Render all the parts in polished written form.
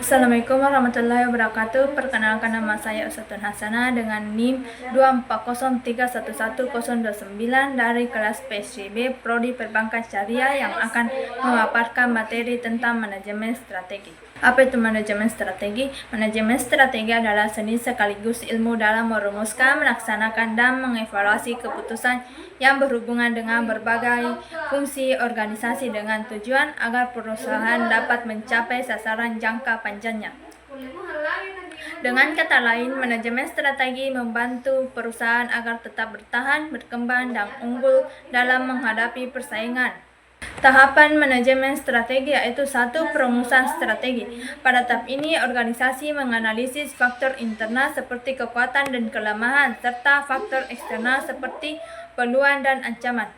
Assalamualaikum warahmatullahi wabarakatuh. Perkenalkan, nama saya Usatun Hasanah dengan NIM 240311029 dari kelas PSJB Prodi Perbankan Syariah yang akan memaparkan materi tentang manajemen strategi. Apa itu manajemen strategi? Manajemen strategi adalah seni sekaligus ilmu dalam merumuskan, melaksanakan, dan mengevaluasi keputusan yang berhubungan dengan berbagai fungsi organisasi dengan tujuan agar perusahaan dapat mencapai sasaran jangka panjangnya. Dengan kata lain, manajemen strategi membantu perusahaan agar tetap bertahan, berkembang, dan unggul dalam menghadapi persaingan. Tahapan manajemen strategi yaitu 1. Perumusan strategi. Pada tahap ini, organisasi menganalisis faktor internal seperti kekuatan dan kelemahan, serta faktor eksternal seperti peluang dan ancaman.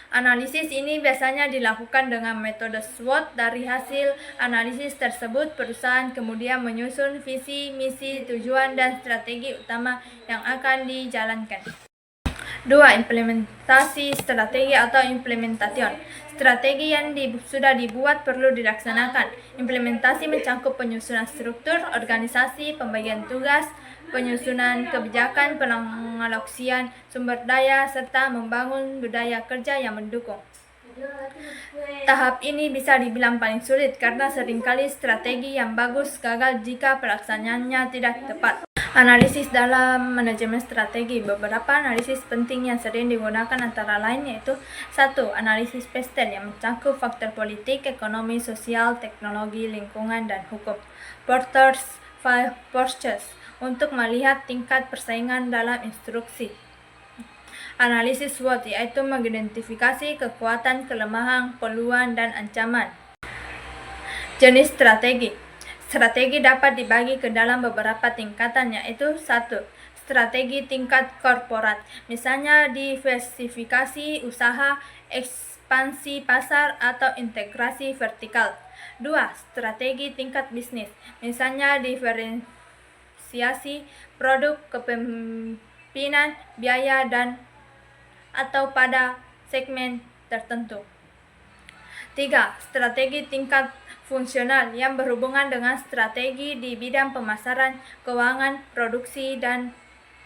Analisis ini biasanya dilakukan dengan metode SWOT. Dari hasil analisis tersebut, perusahaan kemudian menyusun visi, misi, tujuan, dan strategi utama yang akan dijalankan. 2. Implementasi strategi atau implementation. Strategi yang sudah dibuat perlu dilaksanakan. Implementasi mencakup penyusunan struktur organisasi, pembagian tugas, penyusunan kebijakan, pengalokasian sumber daya, serta membangun budaya kerja yang mendukung. Tahap ini bisa dibilang paling sulit karena seringkali strategi yang bagus gagal jika pelaksanaannya tidak tepat. Analisis dalam manajemen strategi. Beberapa analisis penting yang sering digunakan antara lain yaitu 1. Analisis PESTEL yang mencakup faktor politik, ekonomi, sosial, teknologi, lingkungan, dan hukum. Porter's Five Forces untuk melihat tingkat persaingan dalam instruksi. Analisis SWOT yaitu mengidentifikasi kekuatan, kelemahan, peluang, dan ancaman. Jenis strategi. Strategi dapat dibagi ke dalam beberapa tingkatan yaitu 1. Strategi tingkat korporat, misalnya diversifikasi usaha, ekspansi pasar, atau integrasi vertikal. 2. Strategi tingkat bisnis, misalnya diferensiasi produk, kepemimpinan, biaya, dan atau pada segmen tertentu. 3. Strategi tingkat fungsional yang berhubungan dengan strategi di bidang pemasaran, keuangan, produksi, dan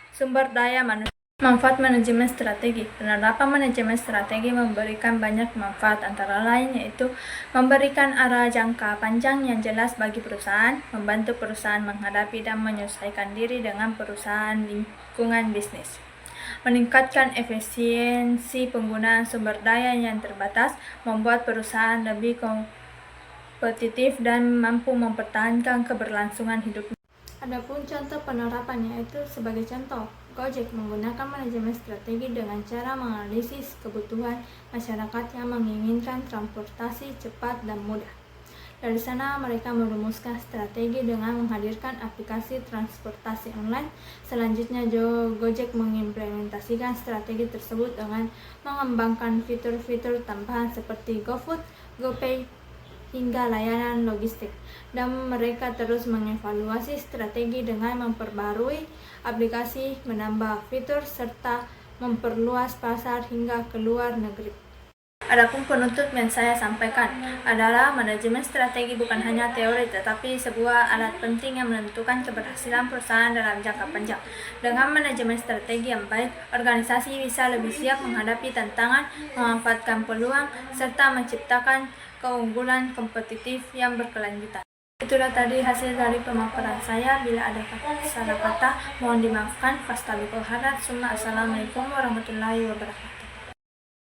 sumber daya manusia. Manfaat manajemen strategi. Penerapan manajemen strategi memberikan banyak manfaat, antara lain yaitu memberikan arah jangka panjang yang jelas bagi perusahaan, membantu perusahaan menghadapi dan menyesuaikan diri dengan perusahaan lingkungan bisnis, meningkatkan efisiensi penggunaan sumber daya yang terbatas, membuat perusahaan lebih kompetitif dan mampu mempertahankan keberlangsungan hidupnya. Adapun contoh penerapannya yaitu sebagai contoh, Gojek menggunakan manajemen strategi dengan cara menganalisis kebutuhan masyarakat yang menginginkan transportasi cepat dan mudah. Dari sana mereka merumuskan strategi dengan menghadirkan aplikasi transportasi online. Selanjutnya Gojek mengimplementasikan strategi tersebut dengan mengembangkan fitur-fitur tambahan seperti GoFood, GoPay, hingga layanan logistik. Dan mereka terus mengevaluasi strategi dengan memperbarui aplikasi, menambah fitur, serta memperluas pasar hingga ke luar negeri. Adapun penutup yang saya sampaikan adalah manajemen strategi bukan hanya teori tetapi sebuah alat penting yang menentukan keberhasilan perusahaan dalam jangka panjang. Dengan manajemen strategi yang baik, organisasi bisa lebih siap menghadapi tantangan, memanfaatkan peluang, serta menciptakan keunggulan kompetitif yang berkelanjutan. Itulah tadi hasil dari pemaparan saya. Bila ada salah kata, mohon dimaafkan. Fastabiqul khairat. Assalamualaikum warahmatullahi wabarakatuh.